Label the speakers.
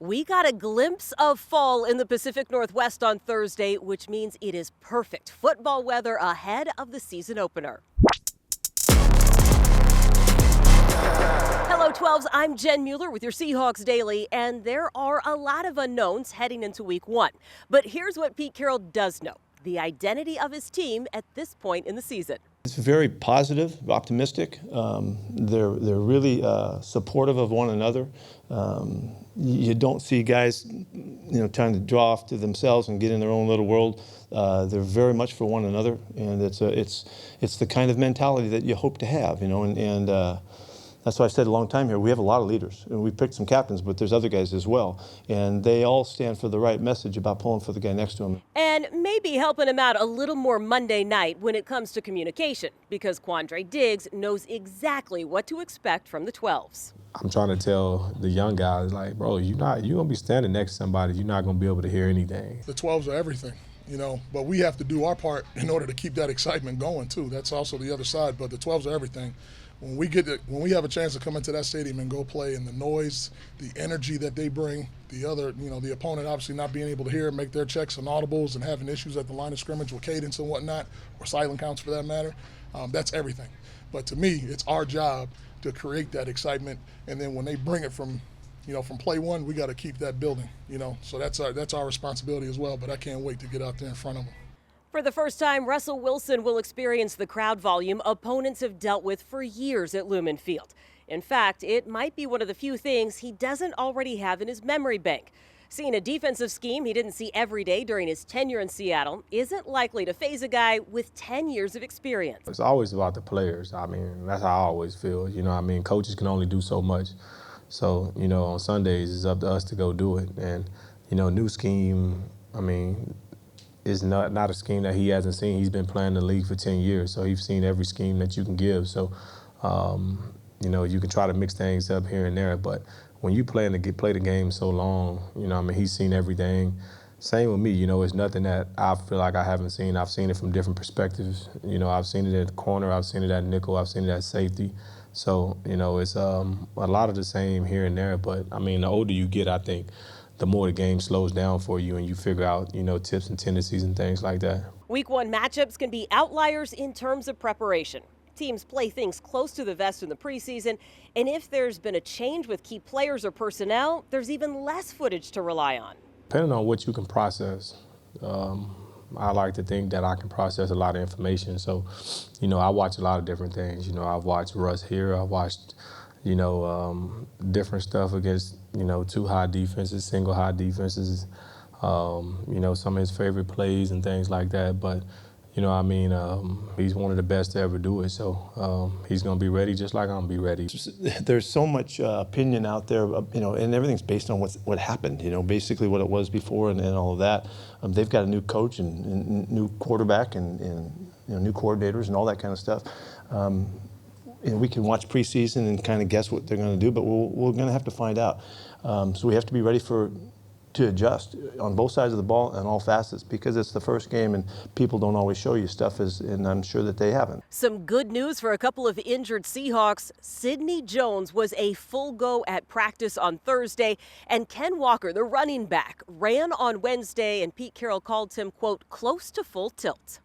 Speaker 1: We got a glimpse of fall in the Pacific Northwest on Thursday, which means it is perfect football weather ahead of the season opener. Hello, 12s. I'm Jen Mueller with your Seahawks Daily, and there are a lot of unknowns heading into week one. But here's what Pete Carroll does know: the identity of his team at this point in the season.
Speaker 2: It's very positive, optimistic. They're really supportive of one another. You don't see guys, trying to draw off to themselves and get in their own little world. They're very much for one another, and it's the kind of mentality that you hope to have, and that's why I said a long time here, we have a lot of leaders, and we picked some captains, but there's other guys as well, and they all stand for the right message about pulling for the guy next to them.
Speaker 1: And maybe helping him out a little more Monday night when it comes to communication, because Quandre Diggs knows exactly what to expect from the 12s.
Speaker 3: I'm trying to tell the young guys, like, bro, you're going to be standing next to somebody, you're not going to be able to hear anything.
Speaker 4: The 12s are everything, but we have to do our part in order to keep that excitement going, too. That's also the other side, but the 12s are everything. When we have a chance to come into that stadium and go play, and the noise, the energy that they bring, the opponent obviously not being able to hear, make their checks and audibles and having issues at the line of scrimmage with cadence and whatnot, or silent counts for that matter, that's everything. But to me, it's our job to create that excitement, and then when they bring it from play one, we got to keep that building, So that's our responsibility as well, but I can't wait to get out there in front of them.
Speaker 1: For the first time, Russell Wilson will experience the crowd volume opponents have dealt with for years at Lumen Field. In fact, it might be one of the few things he doesn't already have in his memory bank. Seeing a defensive scheme he didn't see every day during his tenure in Seattle isn't likely to faze a guy with 10 years of experience.
Speaker 3: It's always about the players. That's how I always feel. Coaches can only do so much. So, on Sundays, it's up to us to go do it. And, new scheme, is not a scheme that he hasn't seen. He's been playing the league for 10 years, so he's seen every scheme that you can give. So, you can try to mix things up here and there, but when you play the game so long, he's seen everything. Same with me, it's nothing that I feel like I haven't seen. I've seen it from different perspectives. I've seen it at the corner, I've seen it at nickel, I've seen it at safety. So, it's a lot of the same here and there, but the older you get, I think, the more the game slows down for you and you figure out, tips and tendencies and things like that.
Speaker 1: Week one matchups can be outliers in terms of preparation. Teams play things close to the vest in the preseason, and if there's been a change with key players or personnel, there's even less footage to rely on.
Speaker 3: Depending on what you can process, I like to think that I can process a lot of information. So, I watch a lot of different things. I've watched Russ here, I've watched different stuff against, two high defenses, single high defenses, some of his favorite plays and things like that. But, he's one of the best to ever do it. So he's going to be ready just like I'm going to be ready.
Speaker 2: There's so much opinion out there, and everything's based on what happened, basically what it was before and all of that. They've got a new coach and new quarterback and new coordinators and all that kind of stuff. We can watch preseason and kind of guess what they're going to do, but we're going to have to find out. So we have to be ready to adjust on both sides of the ball and all facets, because it's the first game and people don't always show you stuff, and I'm sure that they haven't.
Speaker 1: Some good news for a couple of injured Seahawks. Sidney Jones was a full go at practice on Thursday, and Ken Walker, the running back, ran on Wednesday, and Pete Carroll called him, quote, close to full tilt.